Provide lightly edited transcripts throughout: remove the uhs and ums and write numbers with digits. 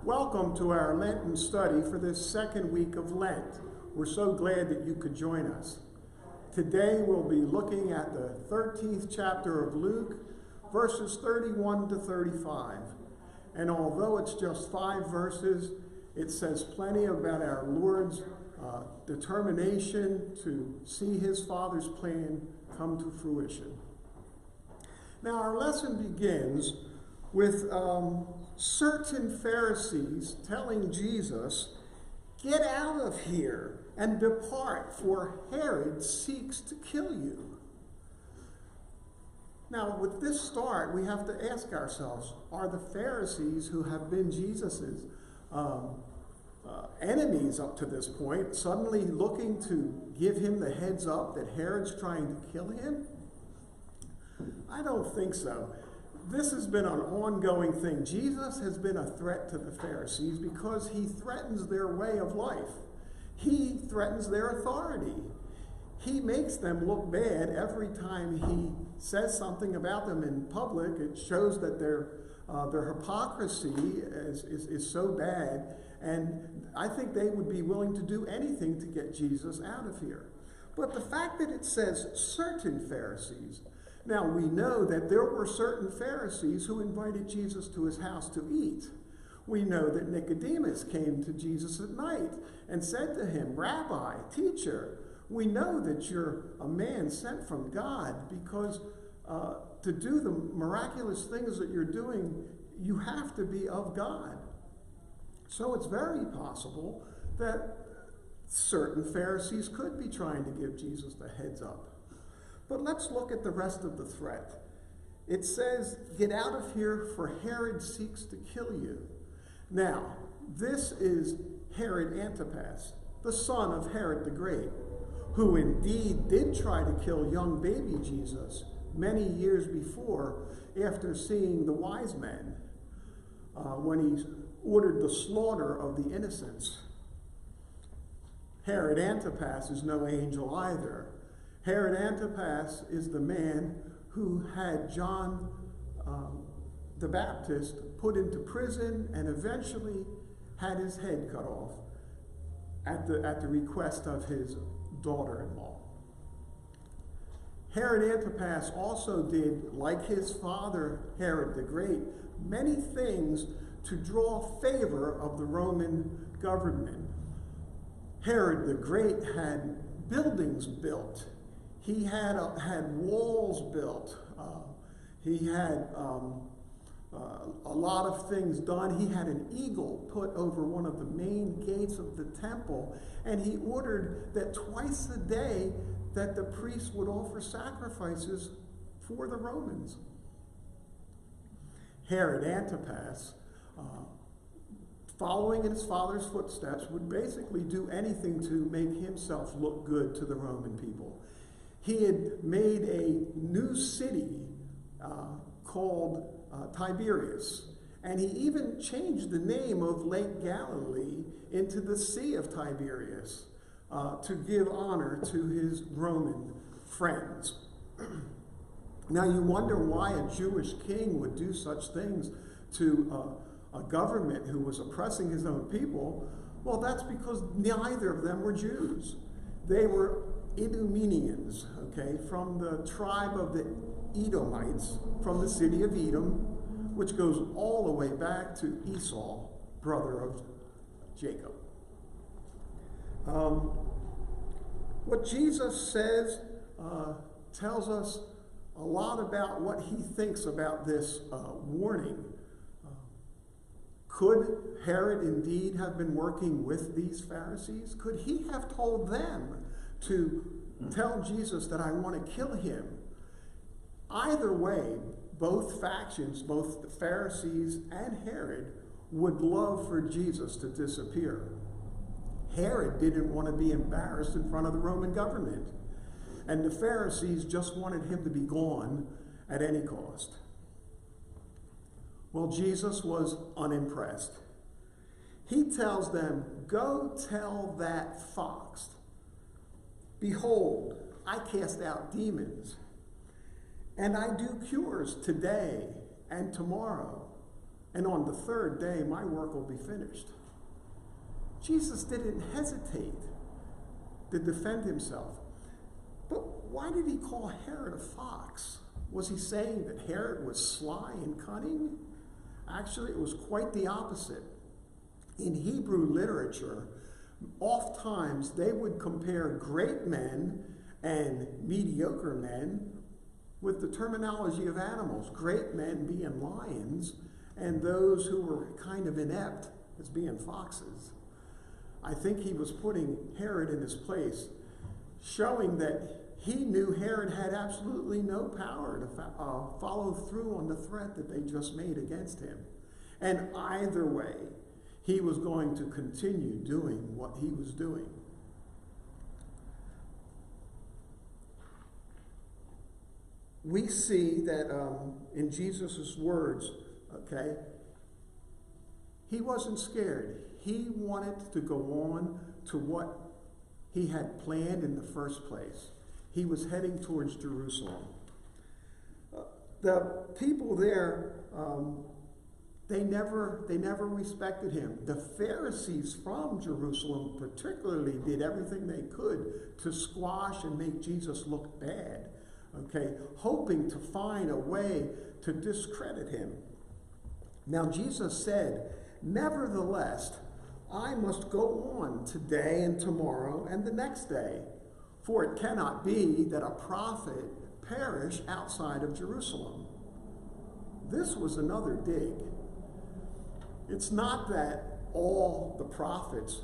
Welcome to our Lenten study for this second week of Lent. We're so glad that you could join us. Today we'll be looking at the 13th chapter of Luke, verses 31 to 35. And although it's just 5 verses, it says plenty about our Lord's determination to see his Father's plan come to fruition. Now our lesson begins with certain Pharisees telling Jesus, "Get out of here and depart, for Herod seeks to kill you." Now, with this start, we have to ask ourselves, are the Pharisees, who have been Jesus's enemies up to this point, suddenly looking to give him the heads up that Herod's trying to kill him? I don't think so. This has been an ongoing thing. Jesus has been a threat to the Pharisees because he threatens their way of life. He threatens their authority. He makes them look bad every time he says something about them in public. It shows that their hypocrisy is so bad, and I think they would be willing to do anything to get Jesus out of here. But the fact that it says certain Pharisees, now we know that there were certain Pharisees who invited Jesus to his house to eat. We know that Nicodemus came to Jesus at night and said to him, "Rabbi, teacher, we know that you're a man sent from God because to do the miraculous things that you're doing, you have to be of God." So it's very possible that certain Pharisees could be trying to give Jesus the heads up. But let's look at the rest of the threat. It says, "Get out of here, for Herod seeks to kill you." Now, this is Herod Antipas, the son of Herod the Great, who indeed did try to kill young baby Jesus many years before, after seeing the wise men, when he ordered the slaughter of the innocents. Herod Antipas is no angel either. Herod Antipas is the man who had John the Baptist put into prison and eventually had his head cut off at the request of his daughter-in-law. Herod Antipas also did, like his father Herod the Great, many things to draw favor of the Roman government. Herod the Great had buildings built. He had walls built. He had a lot of things done. He had an eagle put over one of the main gates of the temple, and he ordered that twice a day that the priests would offer sacrifices for the Romans. Herod Antipas, following in his father's footsteps, would basically do anything to make himself look good to the Roman people. He had made a new city called Tiberias, and he even changed the name of Lake Galilee into the Sea of Tiberias to give honor to his Roman friends. Now you wonder why a Jewish king would do such things to a government who was oppressing his own people. Well, that's because neither of them were Jews. They were Idumeans, okay, from the tribe of the Edomites, from the city of Edom, which goes all the way back to Esau, brother of Jacob. What Jesus says tells us a lot about what he thinks about this warning. Could Herod indeed have been working with these Pharisees? Could he have told them to tell Jesus that I want to kill him? Either way, both factions, both the Pharisees and Herod, would love for Jesus to disappear. Herod didn't want to be embarrassed in front of the Roman government, and the Pharisees just wanted him to be gone at any cost. Well, Jesus was unimpressed. He tells them, "Go tell that fox, behold, I cast out demons, and I do cures today and tomorrow, and on the third day my work will be finished. Jesus didn't hesitate to defend himself. But why did he call Herod a fox? Was he saying that Herod was sly and cunning? Actually, it was quite the opposite. In Hebrew literature, oftentimes they would compare great men and mediocre men with the terminology of animals. Great men being lions, and those who were kind of inept as being foxes. I think he was putting Herod in his place, showing that he knew Herod had absolutely no power to follow through on the threat that they just made against him. And either way, he was going to continue doing what he was doing. We see that in Jesus' words, okay, he wasn't scared. He wanted to go on to what he had planned in the first place. He was heading towards Jerusalem. The people there, they never respected him. The Pharisees from Jerusalem particularly did everything they could to squash and make Jesus look bad, okay, hoping to find a way to discredit him. Now Jesus said, "Nevertheless, I must go on today and tomorrow and the next day, for it cannot be that a prophet perish outside of Jerusalem." This was another dig. It's not that all the prophets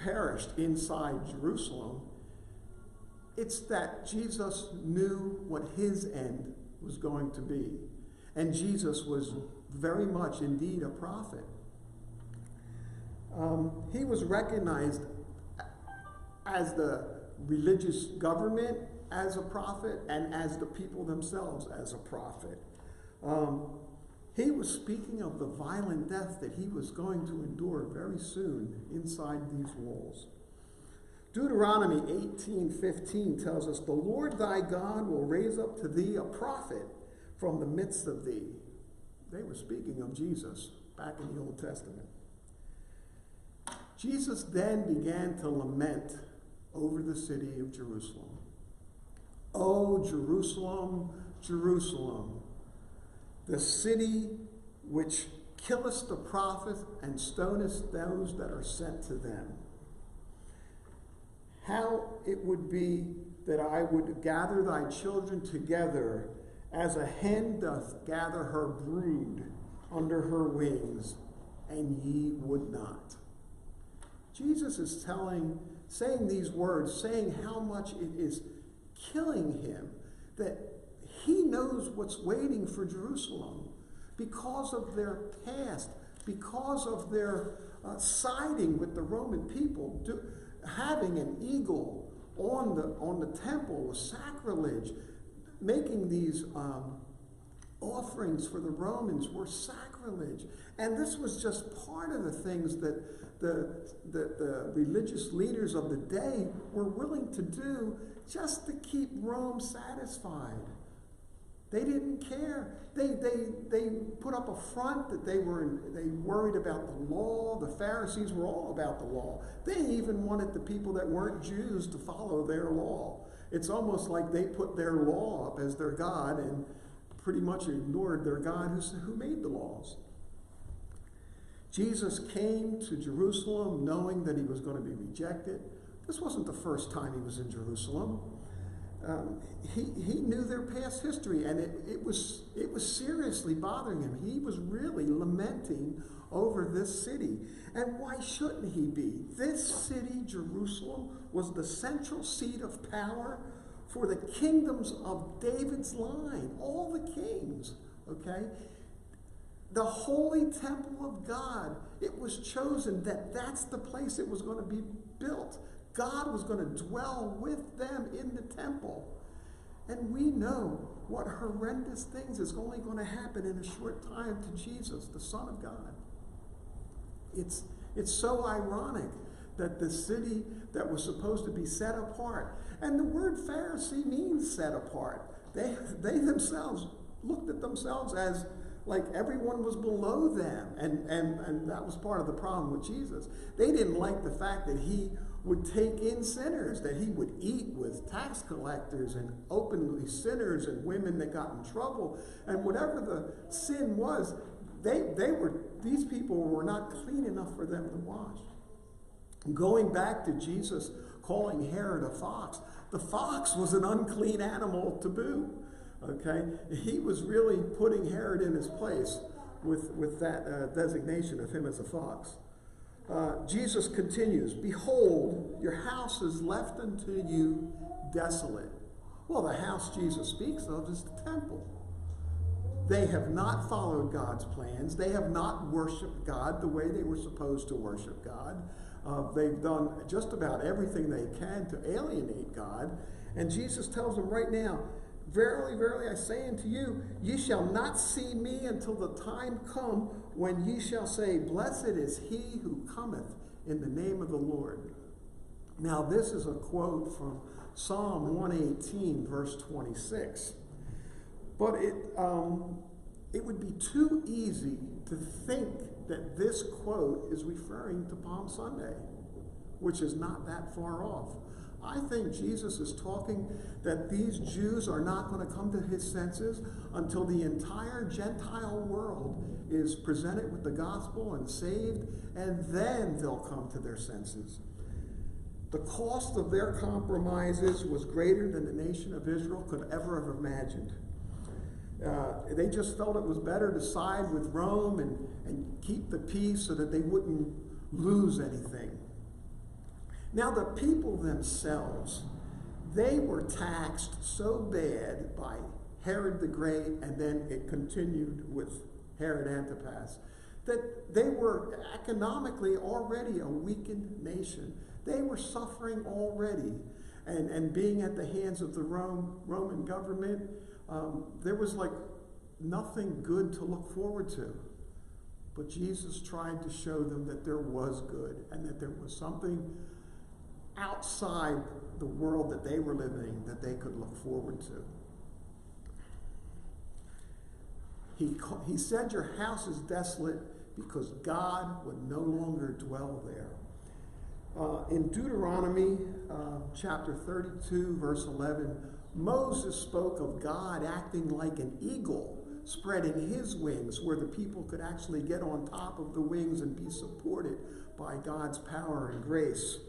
perished inside Jerusalem. It's that Jesus knew what his end was going to be. And Jesus was very much indeed a prophet. He was recognized as the religious government as a prophet and as the people themselves as a prophet. He was speaking of the violent death that he was going to endure very soon inside these walls. Deuteronomy 18:15 tells us, "The Lord thy God will raise up to thee a prophet from the midst of thee." They were speaking of Jesus back in the Old Testament. Jesus then began to lament over the city of Jerusalem. "O Jerusalem, Jerusalem, the city which killest the prophets and stonest those that are sent to them. How it would be that I would gather thy children together as a hen doth gather her brood under her wings, and ye would not." Jesus is saying these words, saying how much it is killing him, that he knows what's waiting for Jerusalem because of their past, because of their siding with the Roman people. Having an eagle on the temple was sacrilege. Making these offerings for the Romans were sacrilege. And this was just part of the things that the religious leaders of the day were willing to do just to keep Rome satisfied. They didn't care. They put up a front that they worried about the law. The Pharisees were all about the law. They even wanted the people that weren't Jews to follow their law. It's almost like they put their law up as their God and pretty much ignored their God who made the laws. Jesus came to Jerusalem knowing that he was going to be rejected. This wasn't the first time he was in Jerusalem. He knew their past history, and it was seriously bothering him. He was really lamenting over this city. And why shouldn't he be? This city, Jerusalem, was the central seat of power for the kingdoms of David's line, all the kings, okay? The holy temple of God, it was chosen that that's the place it was going to be built. God was going to dwell with them in the temple. And we know what horrendous things is only going to happen in a short time to Jesus, the Son of God. It's so ironic that the city that was supposed to be set apart, and the word Pharisee means set apart. They themselves looked at themselves as like everyone was below them. And that was part of the problem with Jesus. They didn't like the fact that he would take in sinners, that he would eat with tax collectors and openly sinners and women that got in trouble. And whatever the sin was, these people were not clean enough for them to wash. Going back to Jesus calling Herod a fox, the fox was an unclean animal to boot. Okay, he was really putting Herod in his place with that designation of him as a fox. Jesus continues, "Behold, your house is left unto you desolate." Well, the house Jesus speaks of is the temple. They have not followed God's plans. They have not worshiped God the way they were supposed to worship God. They've done just about everything they can to alienate God. And Jesus tells them right now, "Verily, verily, I say unto you, ye shall not see me until the time come when ye shall say, Blessed is he who cometh in the name of the Lord." Now, this is a quote from Psalm 118, verse 26. But it would be too easy to think that this quote is referring to Palm Sunday, which is not that far off. I think Jesus is talking that these Jews are not going to come to his senses until the entire Gentile world is presented with the gospel and saved, and then they'll come to their senses. The cost of their compromises was greater than the nation of Israel could ever have imagined. They just felt it was better to side with Rome and keep the peace so that they wouldn't lose anything. Now, the people themselves, they were taxed so bad by Herod the Great, and then it continued with Herod Antipas, that they were economically already a weakened nation. They were suffering already, and being at the hands of the Roman government, there was like nothing good to look forward to. But Jesus tried to show them that there was good, and that there was something outside the world that they were living in that they could look forward to. He said your house is desolate because God would no longer dwell there. In Deuteronomy chapter 32, verse 11, Moses spoke of God acting like an eagle, spreading his wings where the people could actually get on top of the wings and be supported by God's power and grace.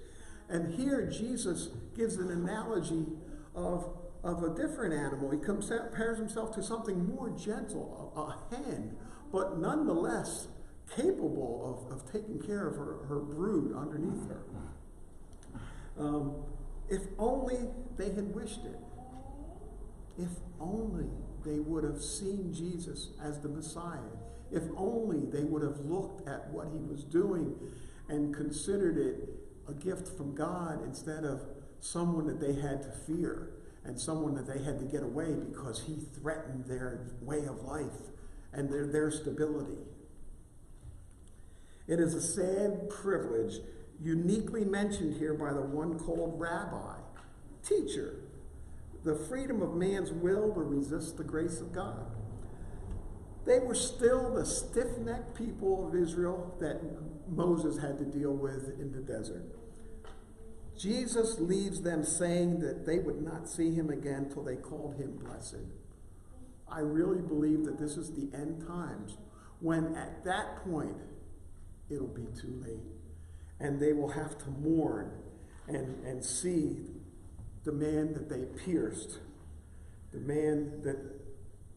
And here Jesus gives an analogy of a different animal. He compares himself to something more gentle, a hen, but nonetheless capable of taking care of her brood underneath her. If only they had wished it. If only they would have seen Jesus as the Messiah. If only they would have looked at what he was doing and considered it a gift from God instead of someone that they had to fear and someone that they had to get away because he threatened their way of life and their stability. It is a sad privilege, uniquely mentioned here by the one called Rabbi, teacher, the freedom of man's will to resist the grace of God. They were still the stiff-necked people of Israel that Moses had to deal with in the desert. Jesus leaves them saying that they would not see him again till they called him blessed. I really believe that this is the end times, when at that point it'll be too late. And they will have to mourn and see the man that they pierced, the man that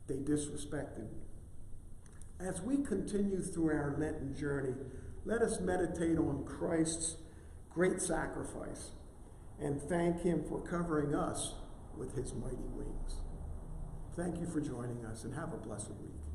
they disrespected. As we continue through our Lenten journey, let us meditate on Christ's great sacrifice and thank him for covering us with his mighty wings. Thank you for joining us, and have a blessed week.